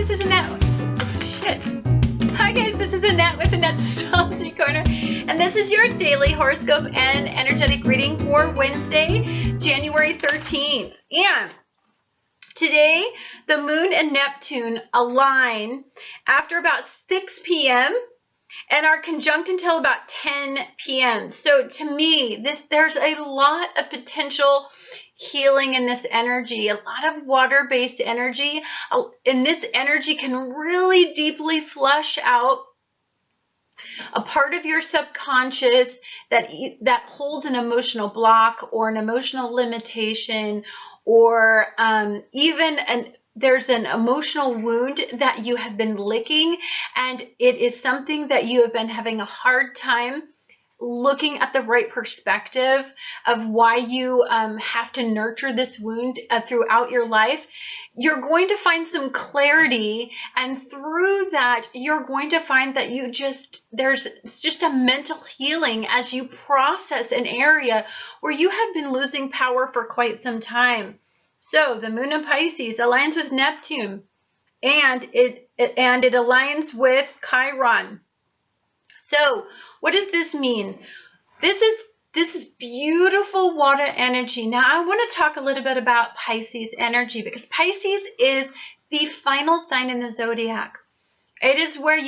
this is Annette. Shit. Hi guys, this is Annette with Annette's Astrology Corner, and this is your daily horoscope and energetic reading for Wednesday, January 13th. And today, the Moon and Neptune align after about 6 p.m. and are conjunct until about 10 p.m. So to me, there's a lot of potential healing in this energy, a lot of water-based energy, and this energy can really deeply flush out a part of your subconscious that holds an emotional block or an emotional limitation, or there's an emotional wound that you have been licking, and it is something that you have been having a hard time looking at the right perspective of why you have to nurture this wound throughout your life. You're going to find some clarity, and through that, you're going to find that there's just a mental healing as you process an area where you have been losing power for quite some time. So the Moon in Pisces aligns with Neptune, and it aligns with Chiron. So what does this mean? This is beautiful water energy. Now I want to talk a little bit about Pisces energy, because Pisces is the final sign in the zodiac. It is where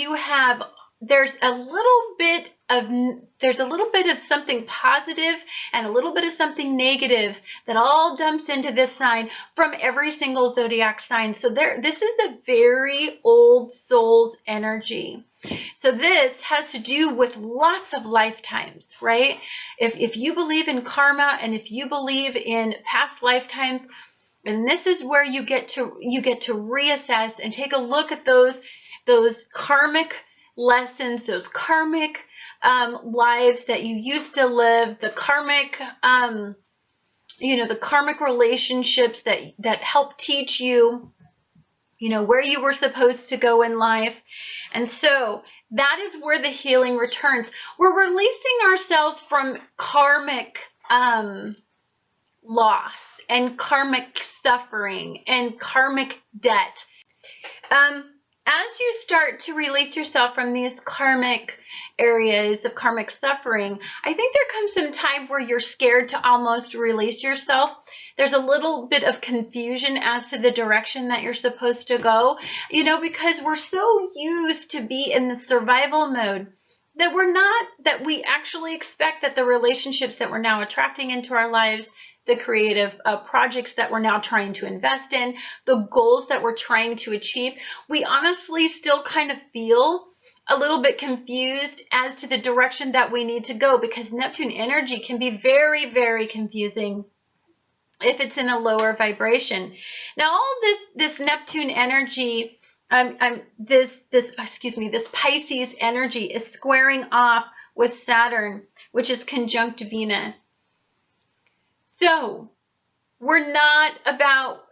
there's a little bit of something positive and a little bit of something negative that all dumps into this sign from every single zodiac sign. So this is a very old soul's energy. So this has to do with lots of lifetimes, right? If you believe in karma, and if you believe in past lifetimes, and this is where you get to reassess and take a look at those karmic lessons, those karmic lives that you used to live, the karmic the karmic relationships that help teach you where you were supposed to go in life. And so that is where the healing returns. We're releasing ourselves from karmic loss and karmic suffering and karmic debt. As you start to release yourself from these karmic areas of karmic suffering, I think there comes some time where you're scared to almost release yourself. There's a little bit of confusion as to the direction that you're supposed to go, because we're so used to be in the survival mode that we actually expect that the relationships that we're now attracting into our lives, the creative projects that we're now trying to invest in, the goals that we're trying to achieve, we honestly still kind of feel a little bit confused as to the direction that we need to go, because Neptune energy can be very, very confusing if it's in a lower vibration. Now, all this Neptune energy, this Pisces energy is squaring off with Saturn, which is conjunct Venus. So we're not about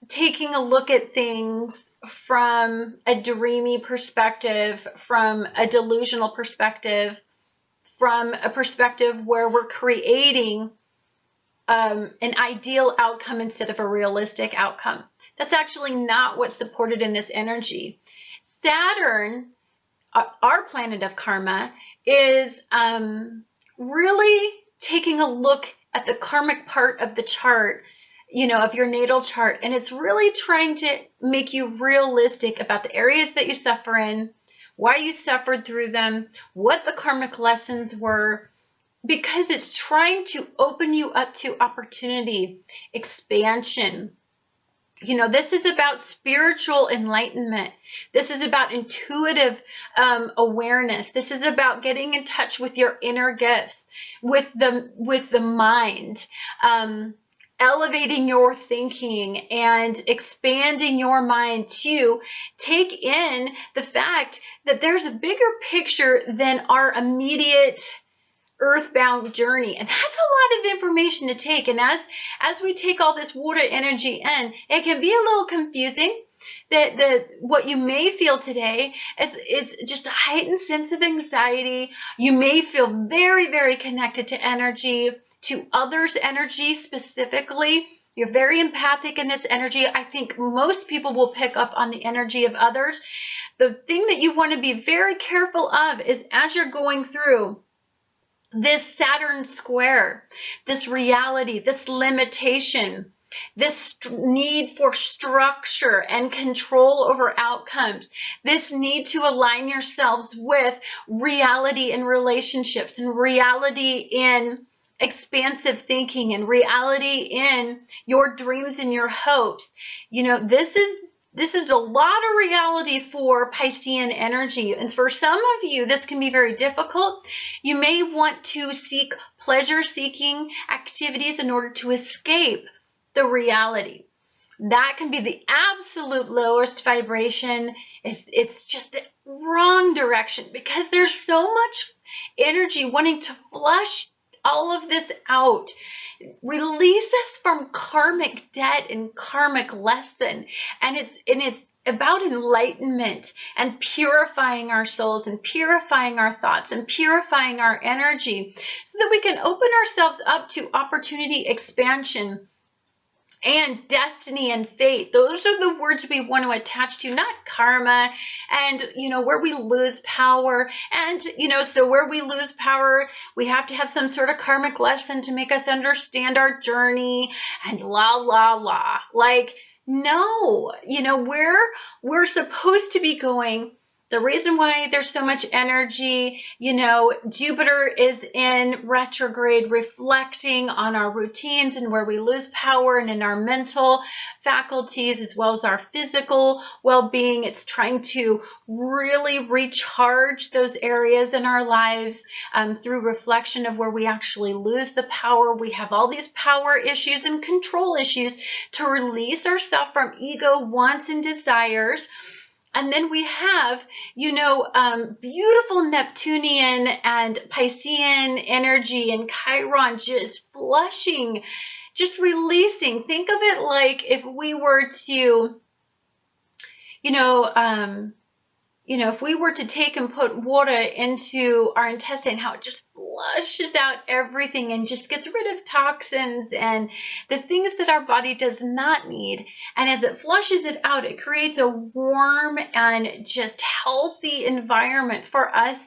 taking a look at things from a dreamy perspective, from a delusional perspective, from a perspective where we're creating an ideal outcome instead of a realistic outcome. That's actually not what's supported in this energy. Saturn, our planet of karma, is really taking a look at the karmic part of the chart, of your natal chart. And it's really trying to make you realistic about the areas that you suffer in, why you suffered through them, what the karmic lessons were, because it's trying to open you up to opportunity, expansion. This is about spiritual enlightenment. This is about intuitive awareness. This is about getting in touch with your inner gifts, with the mind, elevating your thinking and expanding your mind to take in the fact that there's a bigger picture than our immediate earthbound journey. And that's a lot of information to take. And as we take all this water energy in, it can be a little confusing. That what you may feel today is just a heightened sense of anxiety. You may feel very, very connected to energy, to others' energy specifically, You're very empathic in this energy. I think most people will pick up on the energy of others. The thing that you want to be very careful of is as you're going through this Saturn square, this reality, this limitation, this need for structure and control over outcomes, this need to align yourselves with reality in relationships and reality in expansive thinking and reality in your dreams and your hopes. You know, this is a lot of reality for Piscean energy. And for some of you, this can be very difficult. You may want to seek pleasure-seeking activities in order to escape the reality. That can be the absolute lowest vibration. It's just the wrong direction because there's so much energy wanting to flush all of this out. Release us from karmic debt and karmic lesson. And it's about enlightenment and purifying our souls and purifying our thoughts and purifying our energy so that we can open ourselves up to opportunity, expansion, and destiny and fate. Those are the words we want to attach to, not karma and, where we lose power. And, so where we lose power, we have to have some sort of karmic lesson to make us understand our journey and la, la, la. Like, no, where we're supposed to be going. The reason why there's so much energy, Jupiter is in retrograde, reflecting on our routines and where we lose power and in our mental faculties as well as our physical well-being. It's trying to really recharge those areas in our lives through reflection of where we actually lose the power. We have all these power issues and control issues to release ourselves from ego, wants, and desires. And then we have, beautiful Neptunian and Piscean energy and Chiron just flushing, just releasing. Think of it like if we were to, if we were to take and put water into our intestine, how it just flushes out everything and just gets rid of toxins and the things that our body does not need. And as it flushes it out, it creates a warm and just healthy environment for us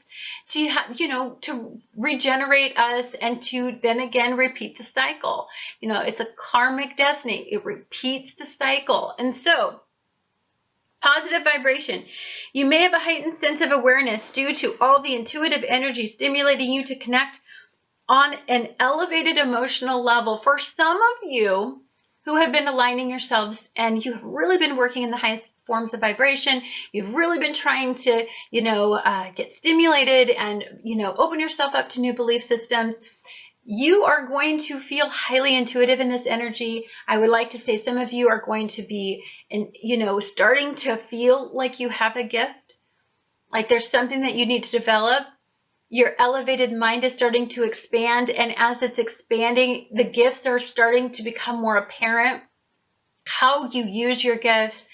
to have, to regenerate us and to then again repeat the cycle. It's a karmic destiny. It repeats the cycle. And so, positive vibration. You may have a heightened sense of awareness due to all the intuitive energy stimulating you to connect on an elevated emotional level. For some of you who have been aligning yourselves and you have really been working in the highest forms of vibration, you've really been trying to, get stimulated and, open yourself up to new belief systems. You are going to feel highly intuitive in this energy. I would like to say some of you are going to be, starting to feel like you have a gift, like there's something that you need to develop. Your elevated mind is starting to expand, and as it's expanding, the gifts are starting to become more apparent. How you use your gifts,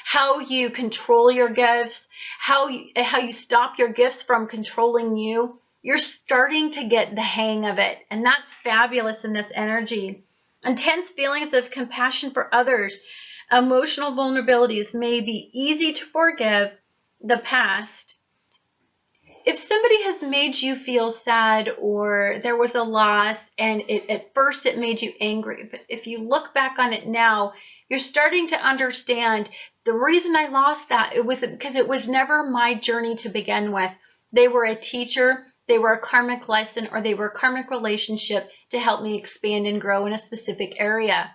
how you control your gifts, how you stop your gifts from controlling you. You're starting to get the hang of it, and that's fabulous in this energy. Intense feelings of compassion for others, emotional vulnerabilities may be easy to forgive the past. If somebody has made you feel sad or there was a loss and at first it made you angry, but if you look back on it now, you're starting to understand the reason I lost that, it was because it was never my journey to begin with. They were a teacher. They were a karmic lesson, or they were a karmic relationship to help me expand and grow in a specific area.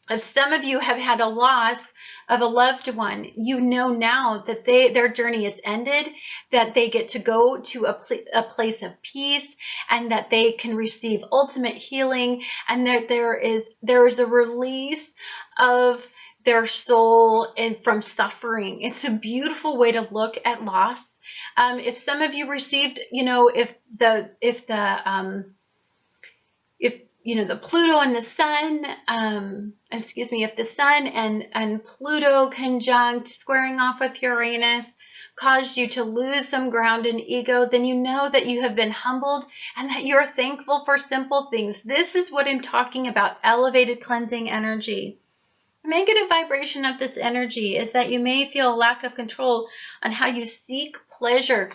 If some of you have had a loss of a loved one, you know now that their journey is ended, that they get to go to a place of peace, and that they can receive ultimate healing, and that there is a release of their soul and from suffering. It's a beautiful way to look at loss. If some of you received, if the Pluto and the Sun, if the Sun and Pluto conjunct, squaring off with Uranus, caused you to lose some ground in ego, then you know that you have been humbled and that you're thankful for simple things. This is what I'm talking about, elevated cleansing energy. The negative vibration of this energy is that you may feel a lack of control on how you seek pleasure.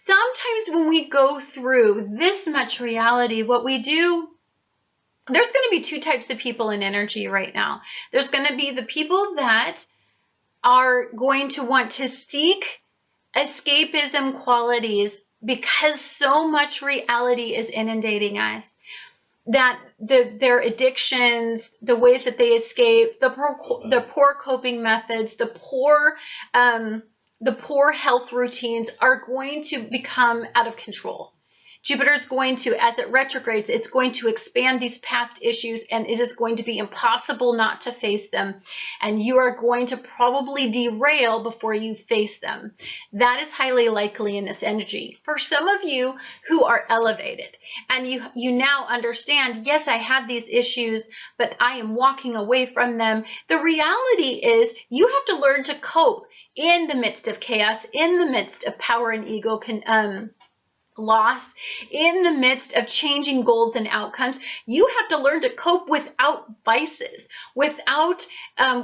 Sometimes when we go through this much reality, what we do, there's going to be two types of people in energy right now. There's going to be the people that are going to want to seek escapism qualities because so much reality is inundating us, that their addictions, the ways that they escape, the poor coping methods, the poor health routines are going to become out of control. Jupiter is going to, as it retrogrades, it's going to expand these past issues, and it is going to be impossible not to face them. And you are going to probably derail before you face them. That is highly likely in this energy. For some of you who are elevated and you now understand, yes, I have these issues, but I am walking away from them. The reality is you have to learn to cope in the midst of chaos, in the midst of power and ego loss, in the midst of changing goals and outcomes. You have to learn to cope without vices, without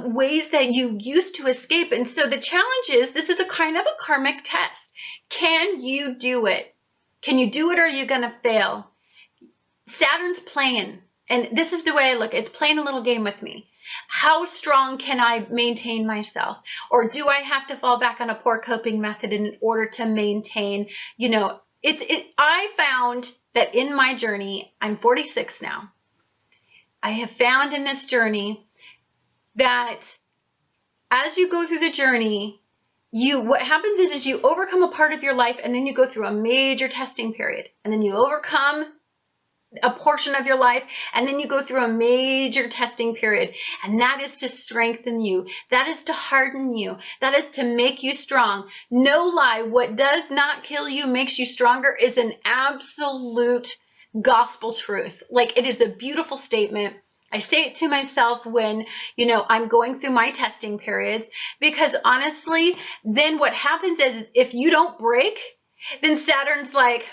ways that you used to escape. And so the challenge is, this is a kind of a karmic test. Can you do it? Can you do it, or are you going to fail? Saturn's playing, and this is the way I look. It's playing a little game with me. How strong can I maintain myself? Or do I have to fall back on a poor coping method in order to maintain, I found that in my journey, I'm 46 now. I have found in this journey that as you go through the journey, what happens is you overcome a part of your life, and then you go through a major testing period, and then you overcome a portion of your life, and then you go through a major testing period. And that is to strengthen you. That is to harden you. That is to make you strong. No lie, what does not kill you makes you stronger is an absolute gospel truth. Like, it is a beautiful statement. I say it to myself when, I'm going through my testing periods, because honestly, then what happens is if you don't break, then Saturn's like,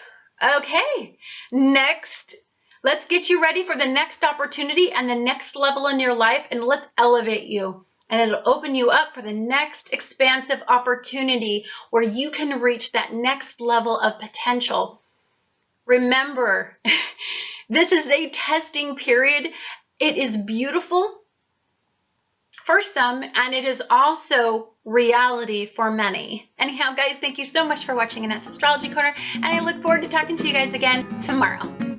okay, next, let's get you ready for the next opportunity and the next level in your life, and let's elevate you. And it'll open you up for the next expansive opportunity where you can reach that next level of potential. Remember, this is a testing period. It is beautiful for some, and it is also reality for many. Anyhow, guys, thank you so much for watching Annette's Astrology Corner, and I look forward to talking to you guys again tomorrow.